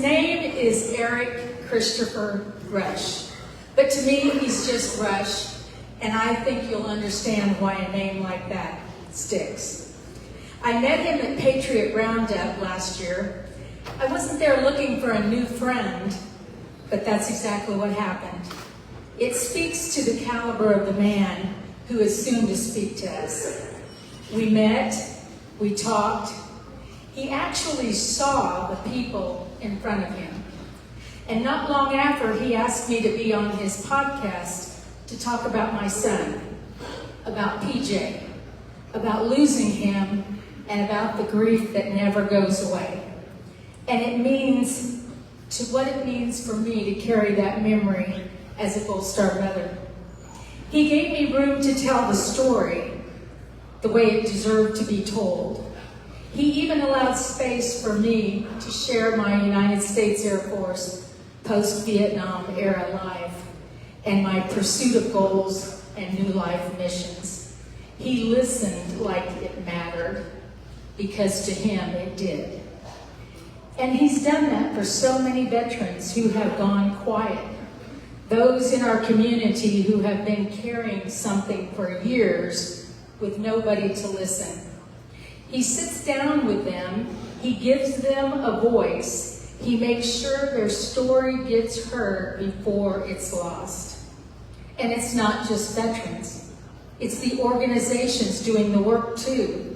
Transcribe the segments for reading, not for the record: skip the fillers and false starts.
name is Eric Christopher Rush, but to me he's just Rush, and I think you'll understand why a name like that sticks. I met him at Patriot Roundup last year. I wasn't there looking for a new friend, but that's exactly what happened. It speaks to the caliber of the man who is soon to speak to us. We met, we talked. He actually saw the people in front of him. And not long after, he asked me to be on his podcast to talk about my son, about PJ, about losing him, and about the grief that never goes away. And it means to what it means for me to carry that memory as a Gold Star mother. He gave me room to tell the story the way it deserved to be told. He even allowed space for me to share my United States Air Force post-Vietnam era life and my pursuit of goals and new life missions. He listened like it mattered, because to him it did. And he's done that for so many veterans who have gone quiet, those in our community who have been carrying something for years with nobody to listen. He sits down with them, he gives them a voice, he makes sure their story gets heard before it's lost. And it's not just veterans, it's the organizations doing the work too.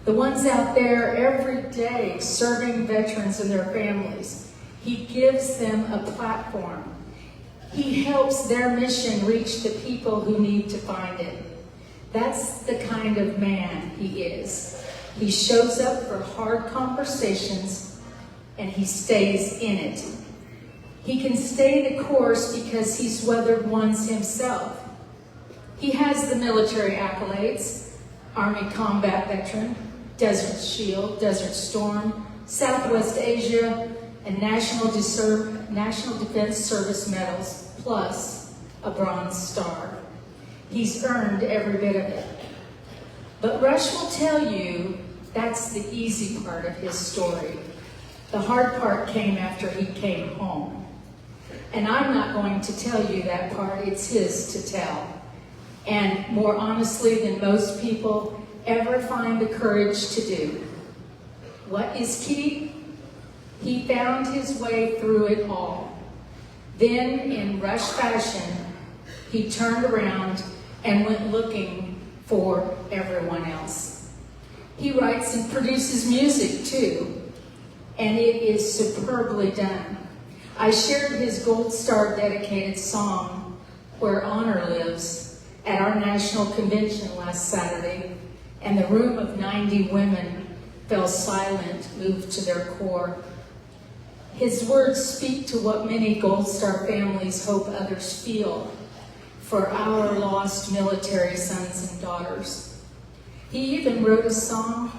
The ones out there every day serving veterans and their families. He gives them a platform. He helps their mission reach the people who need to find it. That's the kind of man he is. He shows up for hard conversations and he stays in it. He can stay the course because he's weathered ones himself. He has the military accolades: Army combat veteran, Desert Shield, Desert Storm, Southwest Asia, and National Defense Service medals, plus a Bronze Star. He's earned every bit of it. But Rush will tell you that's the easy part of his story. The hard part came after he came home. And I'm not going to tell you that part, it's his to tell. And more honestly than most people ever find the courage to do. What is key? He found his way through it all. Then, in Rush fashion, he turned around and went looking for everyone else. He writes and produces music too, and it is superbly done. I shared his Gold Star dedicated song, Where Honor Lives, at our national convention last Saturday, and the room of 90 women fell silent, moved to their core. His words speak to what many Gold Star families hope others feel for our lost military sons and daughters. He even wrote a song,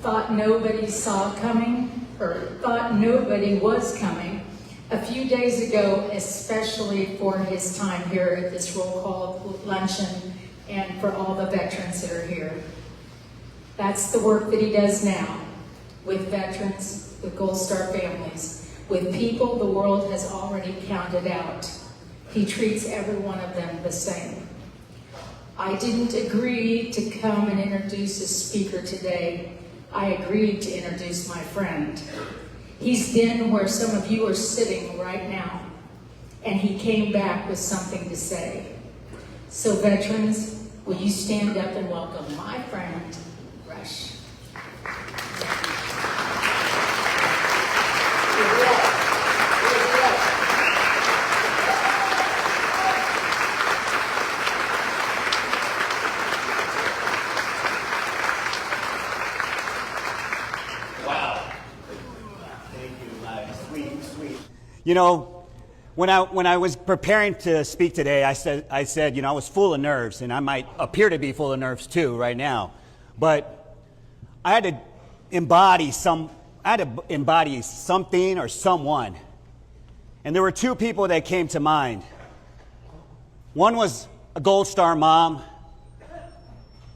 Thought Nobody Saw Coming, or Thought Nobody Was Coming, a few days ago, especially for his time here at this roll call luncheon and for all the veterans that are here. That's the work that he does now, with veterans, with Gold Star families, with people the world has already counted out. He treats every one of them the same. I didn't agree to come and introduce a speaker today. I agreed to introduce my friend. He's been where some of you are sitting right now, and he came back with something to say. So veterans, will you stand up and welcome my friend, Rush. You know, when I was preparing to speak today, I said, you know, I was full of nerves, and I might appear to be full of nerves too right now, but I had to embody something or someone, and there were two people that came to mind. One was a Gold Star mom,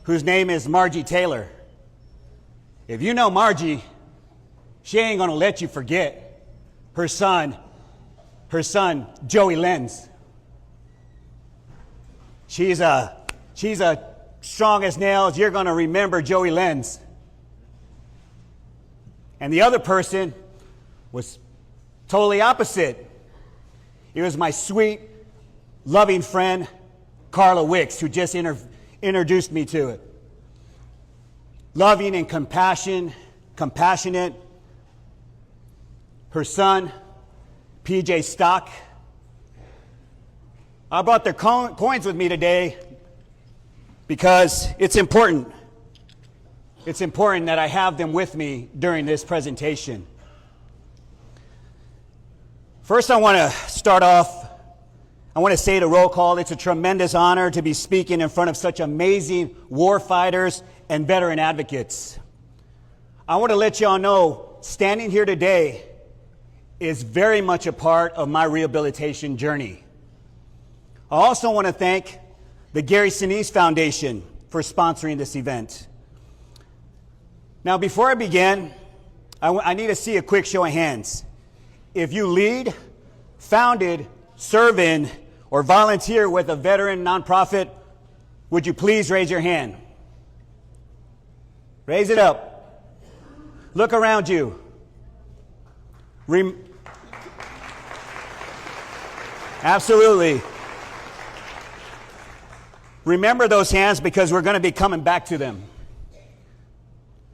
whose name is Margie Taylor. If you know Margie, she ain't gonna let you forget her son, Joey Lenz. She's a strong as nails. You're going to remember Joey Lenz. And the other person was totally opposite. It was my sweet, loving friend, Carla Wicks, who just introduced me to it. Loving and compassionate. Her son, PJ Stock. I brought their coins with me today because it's important. It's important that I have them with me during this presentation. First, I want to start off, I want to say to roll call, it's a tremendous honor to be speaking in front of such amazing war fighters and veteran advocates. I want to let you all know, standing here today is very much a part of my rehabilitation journey. I also want to thank the Gary Sinise Foundation for sponsoring this event. Now, before I begin, I need to see a quick show of hands. If you lead, founded, serve in, or volunteer with a veteran nonprofit, would you please raise your hand? Raise it up. Look around you. Absolutely. Remember those hands because we're going to be coming back to them.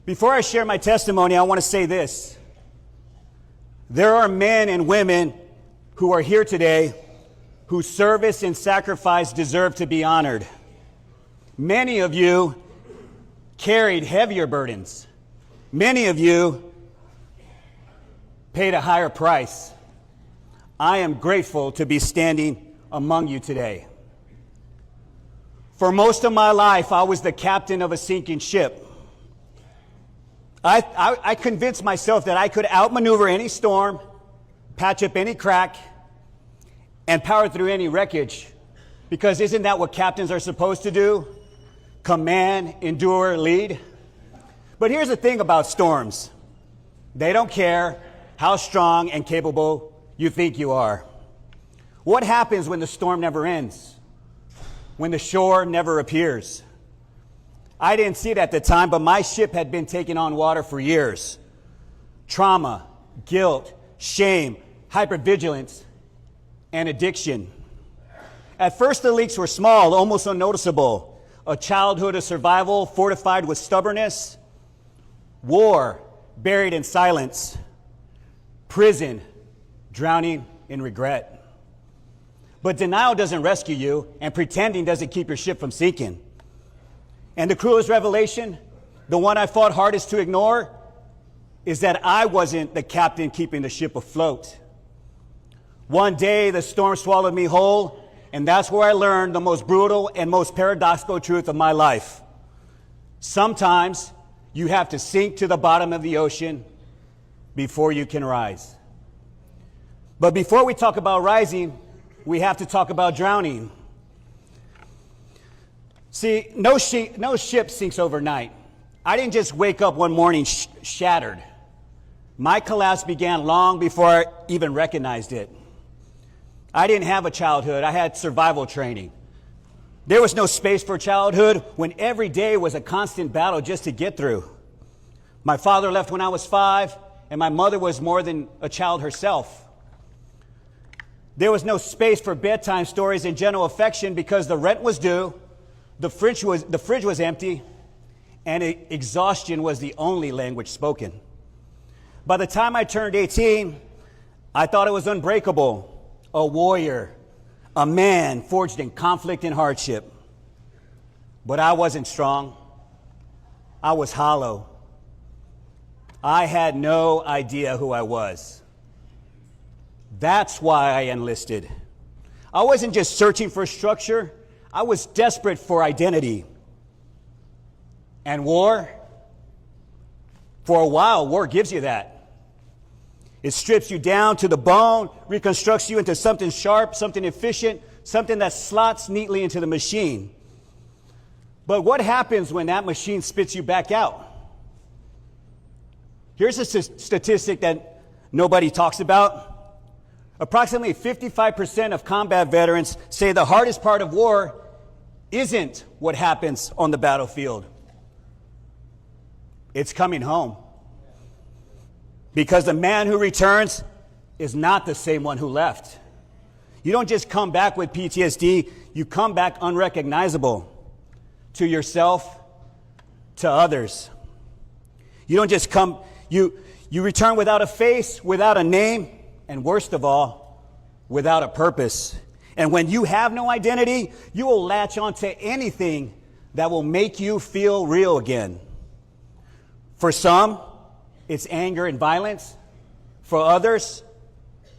Before I share my testimony, I want to say this. There are men and women who are here today whose service and sacrifice deserve to be honored. Many of you carried heavier burdens. Many of you paid a higher price. I am grateful to be standing among you today. For most of my life, I was the captain of a sinking ship. I convinced myself that I could outmaneuver any storm, patch up any crack, and power through any wreckage. Because isn't that what captains are supposed to do? Command, endure, lead. But here's the thing about storms. They don't care how strong and capable you think you are. What happens when the storm never ends? When the shore never appears? I didn't see it at the time, but my ship had been taking on water for years. Trauma, guilt, shame, hypervigilance, and addiction. At first, the leaks were small, almost unnoticeable. A childhood of survival fortified with stubbornness. War buried in silence. Prison drowning in regret. But denial doesn't rescue you, and pretending doesn't keep your ship from sinking. And the cruelest revelation, the one I fought hardest to ignore, is that I wasn't the captain keeping the ship afloat. One day, the storm swallowed me whole, and that's where I learned the most brutal and most paradoxical truth of my life. Sometimes you have to sink to the bottom of the ocean before you can rise. But before we talk about rising, we have to talk about drowning. See, no ship sinks overnight. I didn't just wake up one morning shattered. My collapse began long before I even recognized it. I didn't have a childhood. I had survival training. There was no space for childhood when every day was a constant battle just to get through. My father left when I was 5, and my mother was more than a child herself. There was no space for bedtime stories and gentle affection because the rent was due, the fridge was empty, and exhaustion was the only language spoken. By the time I turned 18, I thought it was unbreakable, a warrior, a man forged in conflict and hardship. But I wasn't strong. I was hollow. I had no idea who I was. That's why I enlisted. I wasn't just searching for structure. I was desperate for identity. And war? For a while, war gives you that. It strips you down to the bone, reconstructs you into something sharp, something efficient, something that slots neatly into the machine. But what happens when that machine spits you back out? Here's a statistic that nobody talks about. Approximately 55% of combat veterans say the hardest part of war isn't what happens on the battlefield. It's coming home. Because the man who returns is not the same one who left. You don't just come back with PTSD, you come back unrecognizable to yourself, to others. You don't just come, you return without a face, without a name, and worst of all, without a purpose. And when you have no identity, you will latch onto anything that will make you feel real again. For some, it's anger and violence. For others,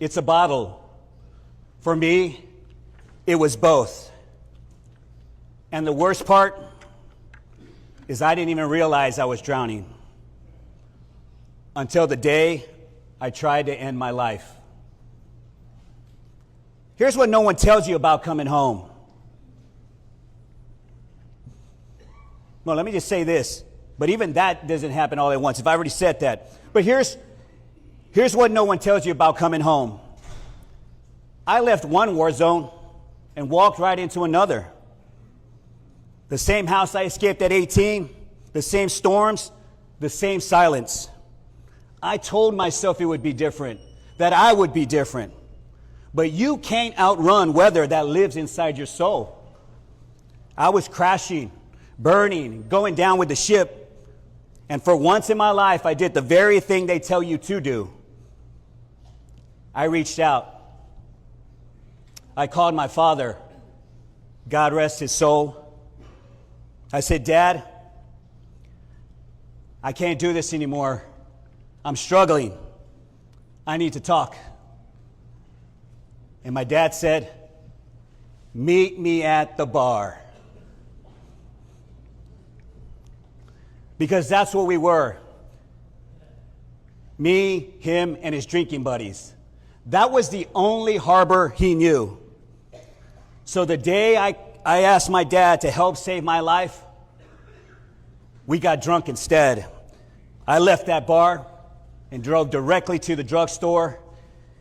it's a bottle. For me, it was both. And the worst part is I didn't even realize I was drowning until the day I tried to end my life. Here's what no one tells you about coming home. Well, let me just say this. But even that doesn't happen all at once, if I already said that. But here's what no one tells you about coming home. I left one war zone and walked right into another. The same house I escaped at 18, the same storms, the same silence. I told myself it would be different, that I would be different. But you can't outrun weather that lives inside your soul. I was crashing, burning, going down with the ship. And for once in my life, I did the very thing they tell you to do. I reached out. I called my father. God rest his soul. I said, Dad, I can't do this anymore. I'm struggling. I need to talk. And my dad said, meet me at the bar. Because that's what we were. Me, him, and his drinking buddies. That was the only harbor he knew. So the day I asked my dad to help save my life, we got drunk instead. I left that bar and drove directly to the drugstore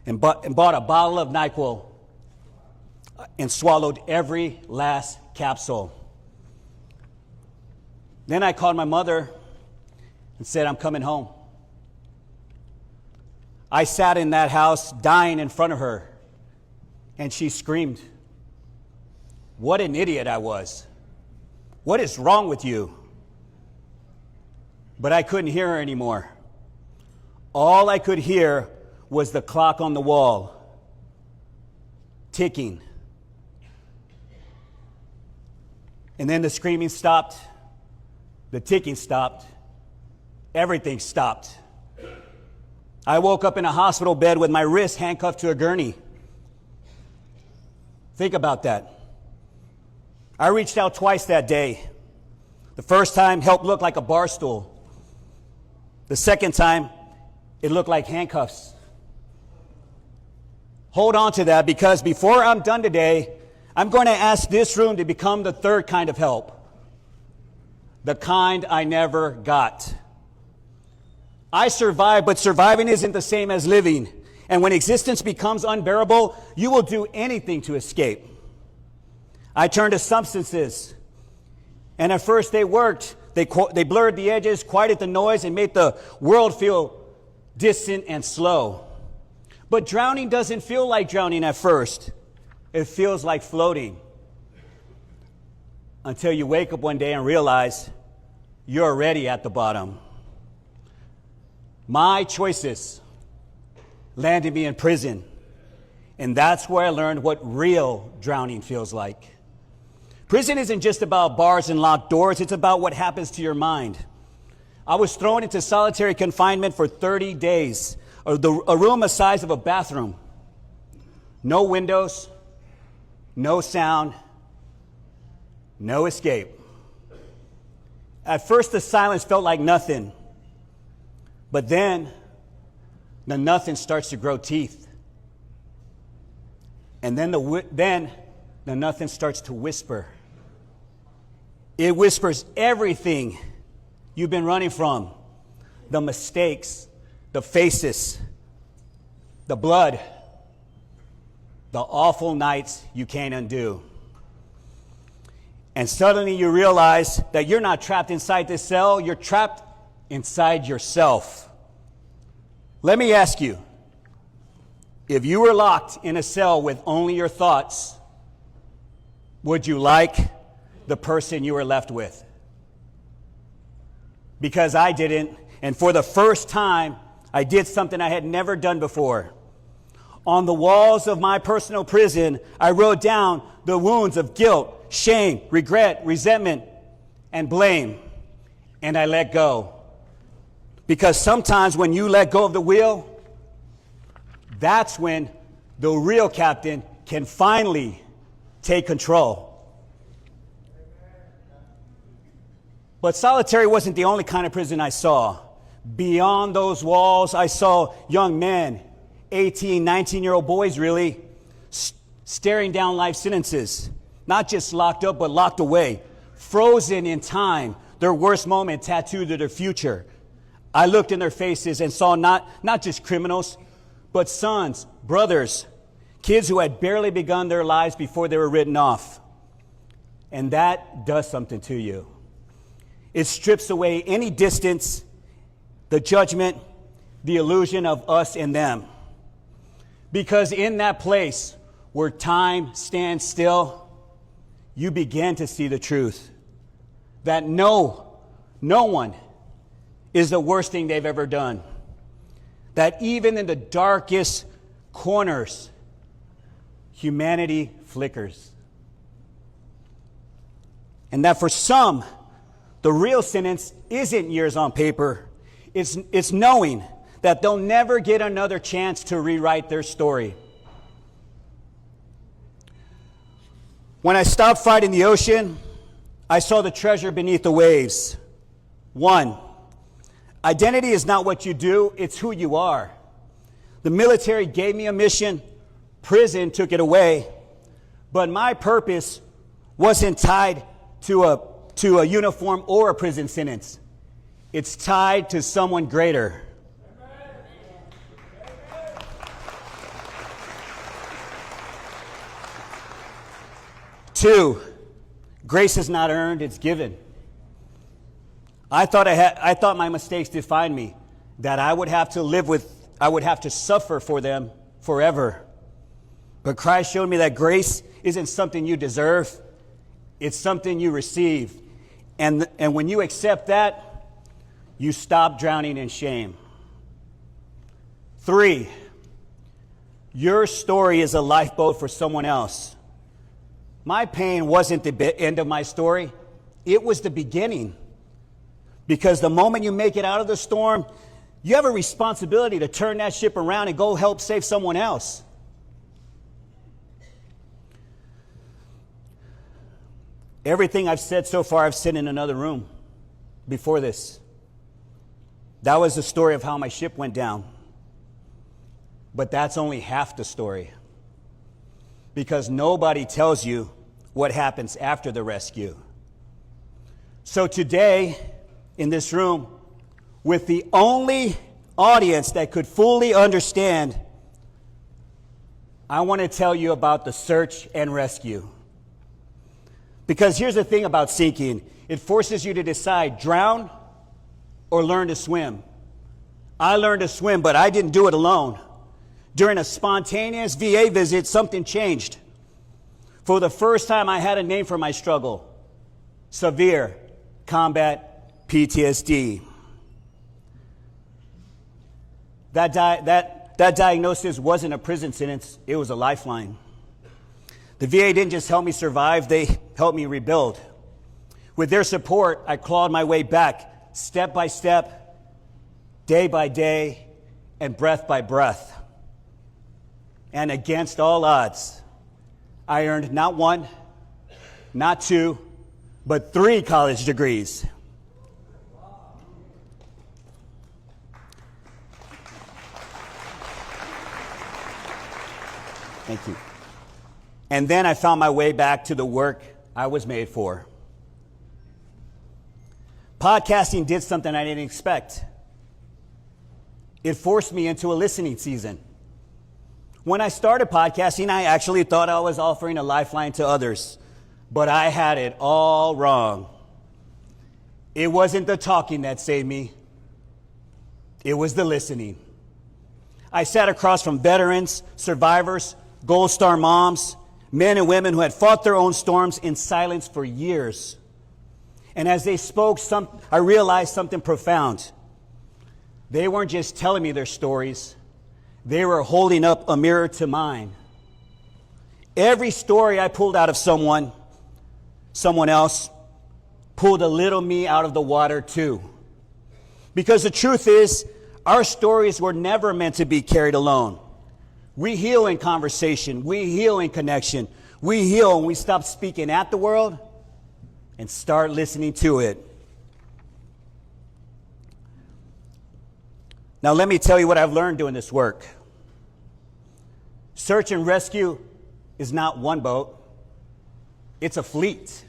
and bought a bottle of NyQuil and swallowed every last capsule. Then I called my mother and said, I'm coming home. I sat in that house dying in front of her, and she screamed, what an idiot I was. What is wrong with you? But I couldn't hear her anymore. All I could hear was the clock on the wall, ticking. And then the screaming stopped. The ticking stopped. Everything stopped. I woke up in a hospital bed with my wrist handcuffed to a gurney. Think about that. I reached out twice that day. The first time, help looked like a bar stool. The second time, it looked like handcuffs. Hold on to that, because before I'm done today, I'm going to ask this room to become the third kind of help. The kind I never got. I survived, but surviving isn't the same as living. And when existence becomes unbearable, you will do anything to escape. I turned to substances. And at first they worked. They blurred the edges, quieted the noise, and made the world feel distant and slow. But drowning doesn't feel like drowning at first. It feels like floating. Until you wake up one day and realize you're already at the bottom. My choices landed me in prison. And that's where I learned what real drowning feels like. Prison isn't just about bars and locked doors. It's about what happens to your mind. I was thrown into solitary confinement for 30 days. A room the size of a bathroom. No windows. No sound. No escape. At first, the silence felt like nothing. But then, the nothing starts to grow teeth. And then the nothing starts to whisper. It whispers everything you've been running from. The mistakes, the faces, the blood, the awful nights you can't undo. And suddenly you realize that you're not trapped inside this cell, you're trapped inside yourself. Let me ask you, if you were locked in a cell with only your thoughts, would you like the person you were left with? Because I didn't, and for the first time, I did something I had never done before. On the walls of my personal prison, I wrote down the wounds of guilt, shame, regret, resentment, and blame. And I let go. Because sometimes when you let go of the wheel, that's when the real captain can finally take control. But solitary wasn't the only kind of prison I saw. Beyond those walls, I saw young men, 18, 19-year-old boys really, staring down life sentences. Not just locked up, but locked away, frozen in time, their worst moment tattooed to their future. I looked in their faces and saw not just criminals, but sons, brothers, kids who had barely begun their lives before they were written off. And that does something to you. It strips away any distance, the judgment, the illusion of us and them. Because in that place where time stands still, you begin to see the truth. That no one is the worst thing they've ever done. That even in the darkest corners, humanity flickers. And that for some, the real sentence isn't years on paper. It's knowing that they'll never get another chance to rewrite their story. When I stopped fighting the ocean, I saw the treasure beneath the waves. 1, identity is not what you do, it's who you are. The military gave me a mission, prison took it away, but my purpose wasn't tied to a uniform or a prison sentence. It's tied to someone greater. Two, grace is not earned, it's given. I thought my mistakes defined me, that I would have to suffer for them forever. But Christ showed me that grace isn't something you deserve, it's something you receive. And when you accept that, you stop drowning in shame. 3, your story is a lifeboat for someone else. My pain wasn't the end of my story. It was the beginning. Because the moment you make it out of the storm, you have a responsibility to turn that ship around and go help save someone else. Everything I've said so far, I've said in another room before this. That was the story of how my ship went down. But that's only half the story. Because nobody tells you what happens after the rescue. So today, in this room, with the only audience that could fully understand, I want to tell you about the search and rescue. Because here's the thing about sinking. It forces you to decide, drown or learn to swim. I learned to swim, but I didn't do it alone. During a spontaneous VA visit, something changed. For the first time, I had a name for my struggle. Severe combat PTSD. That diagnosis wasn't a prison sentence, it was a lifeline. The VA didn't just help me survive, they helped me rebuild. With their support, I clawed my way back, step by step, day by day, and breath by breath. And against all odds, I earned not 1, not 2, but 3 college degrees. Thank you. And then I found my way back to the work I was made for. Podcasting did something I didn't expect. It forced me into a listening season. When I started podcasting, I actually thought I was offering a lifeline to others, but I had it all wrong. It wasn't the talking that saved me. It was the listening. I sat across from veterans, survivors, Gold Star moms, men and women who had fought their own storms in silence for years. And as they spoke, I realized something profound. They weren't just telling me their stories. They were holding up a mirror to mine. Every story I pulled out of someone else, pulled a little me out of the water too. Because the truth is, our stories were never meant to be carried alone. We heal in conversation. We heal in connection. We heal when we stop speaking at the world and start listening to it. Now, let me tell you what I've learned doing this work. Search and rescue is not one boat. It's a fleet.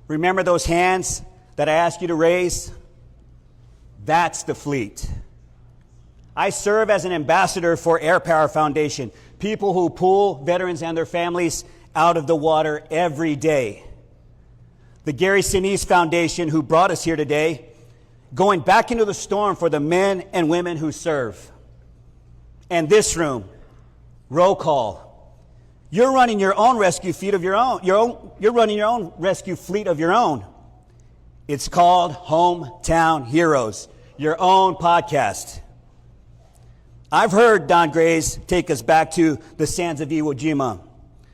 Remember those hands that I asked you to raise? That's the fleet. I serve as an ambassador for Air Power Foundation, people who pull veterans and their families out of the water every day. The Gary Sinise Foundation, who brought us here today, going back into the storm for the men and women who serve. And this room, roll call. You're running your own rescue fleet of your own. You're running your own rescue fleet of your own. It's called Hometown Heroes, your own podcast. I've heard Don Grays take us back to the sands of Iwo Jima.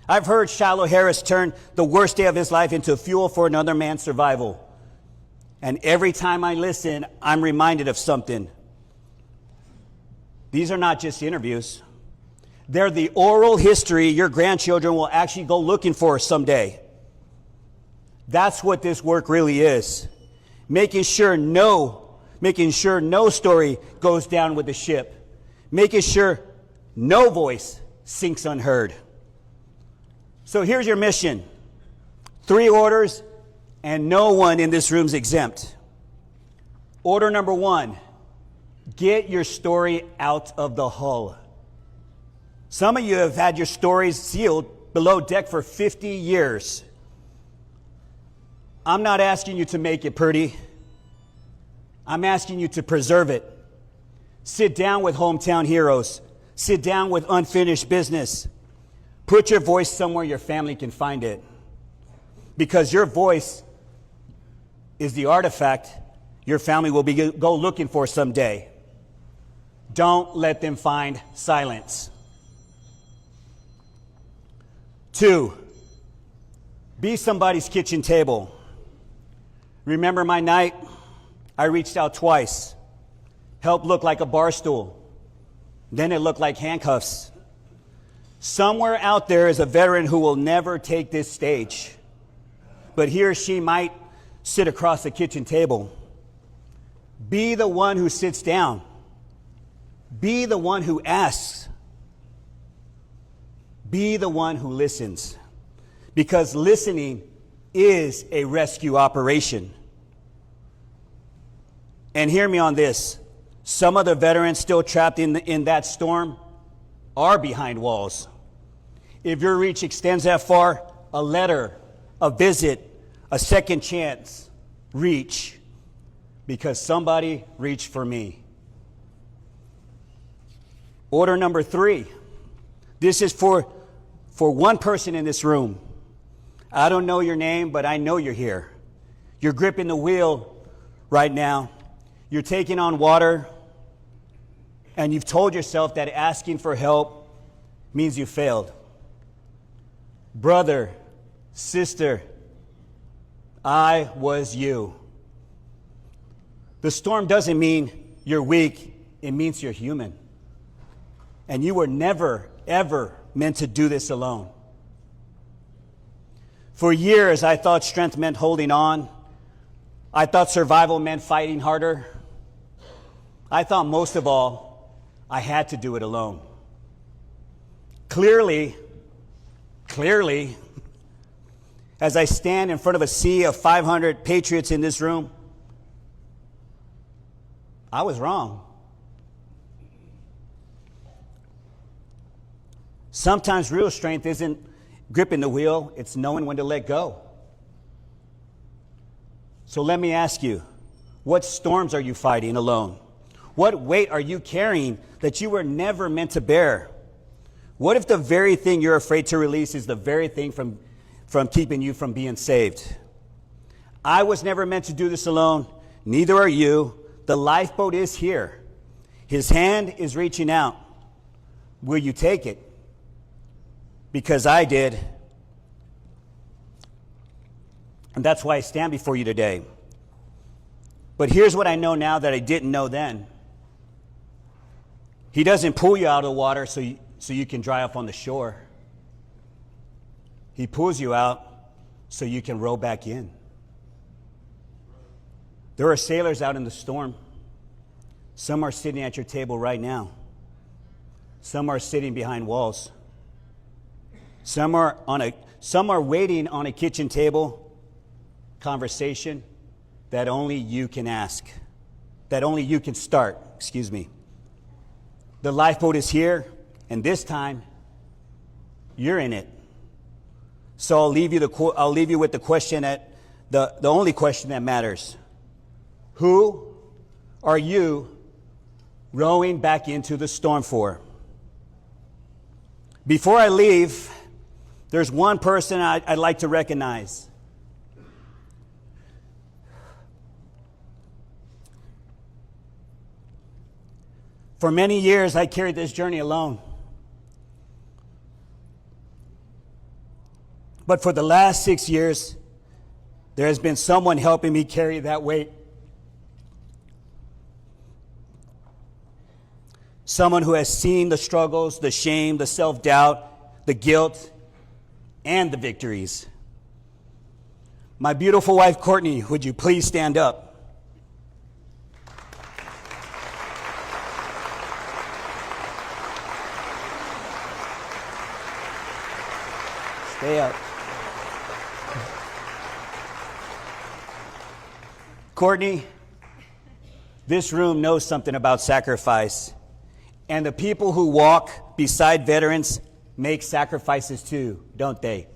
I've heard Shiloh Harris turn the worst day of his life into fuel for another man's survival. And every time I listen, I'm reminded of something. These are not just interviews. They're the oral history your grandchildren will actually go looking for someday. That's what this work really is. Making sure no story goes down with the ship. Making sure no voice sinks unheard. So here's your mission. 3 orders, and no one in this room's exempt. Order number 1, get your story out of the hull. Some of you have had your stories sealed below deck for 50 years. I'm not asking you to make it pretty. I'm asking you to preserve it. Sit down with Hometown Heroes. Sit down with Unfinished Business. Put your voice somewhere your family can find it. Because your voice is the artifact your family will go looking for someday. Don't let them find silence. 2, be somebody's kitchen table. Remember my night? I reached out twice. Help looked like a bar stool. Then it looked like handcuffs. Somewhere out there is a veteran who will never take this stage. But he or she might sit across the kitchen table. Be the one who sits down. Be the one who asks. Be the one who listens. Because listening is a rescue operation. And hear me on this. Some of the veterans still trapped in that storm are behind walls. If your reach extends that far, a letter, a visit, a second chance, reach. Because somebody reached for me. Order number 3. This is for one person in this room. I don't know your name, but I know you're here. You're gripping the wheel right now. You're taking on water, and you've told yourself that asking for help means you failed. Brother, sister, I was you. The storm doesn't mean you're weak. It means you're human. And you were never, ever meant to do this alone. For years, I thought strength meant holding on. I thought survival meant fighting harder. I thought most of all, I had to do it alone. Clearly, as I stand in front of a sea of 500 patriots in this room, I was wrong. Sometimes real strength isn't gripping the wheel, it's knowing when to let go. So let me ask you, what storms are you fighting alone? What weight are you carrying that you were never meant to bear? What if the very thing you're afraid to release is the very thing from keeping you from being saved? I was never meant to do this alone. Neither are you. The lifeboat is here. His hand is reaching out. Will you take it? Because I did. And that's why I stand before you today. But here's what I know now that I didn't know then. He doesn't pull you out of the water so you can dry up on the shore. He pulls you out so you can row back in. There are sailors out in the storm. Some are sitting at your table right now. Some are sitting behind walls. Some are waiting on a kitchen table conversation that only you can ask, that only you can start, The lifeboat is here, and this time, you're in it. So I'll leave you with the question the only question that matters. Who are you rowing back into the storm for? Before I leave, there's one person I'd like to recognize. For many years, I carried this journey alone. But for the last 6 years, there has been someone helping me carry that weight. Someone who has seen the struggles, the shame, the self-doubt, the guilt, and the victories. My beautiful wife, Courtney, would you please stand up? Stay up. Courtney, this room knows something about sacrifice. And the people who walk beside veterans make sacrifices too, don't they?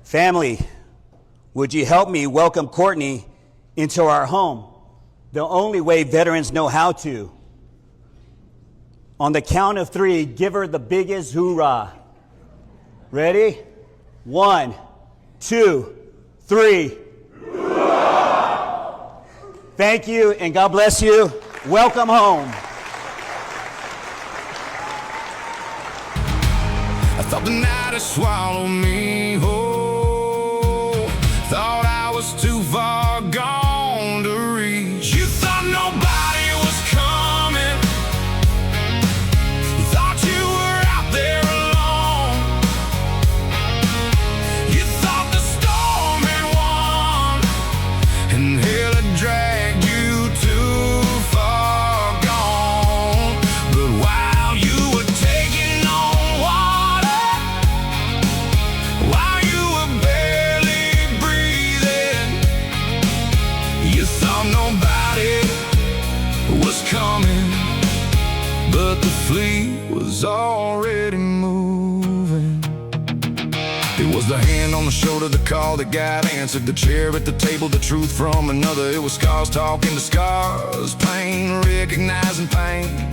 Family, would you help me welcome Courtney into our home the only way veterans know how to? On the count of 3, give her the biggest hoorah. Ready? 1, 2, 3. Hoorah! Thank you, and God bless you. Welcome home. I thought the night had swallowed me whole. Thought I was too far gone to reach. You thought nobody was coming. You thought you were out there alone. You thought the storm had won, and hell had dragged you too far gone. But while you were taking on water, while you were barely breathing, you thought nobody was coming, but the fleet was already moving. It was the hand on the shoulder, the call that God answered, the chair at the table, the truth from another. It was scars talking to scars, pain recognizing pain.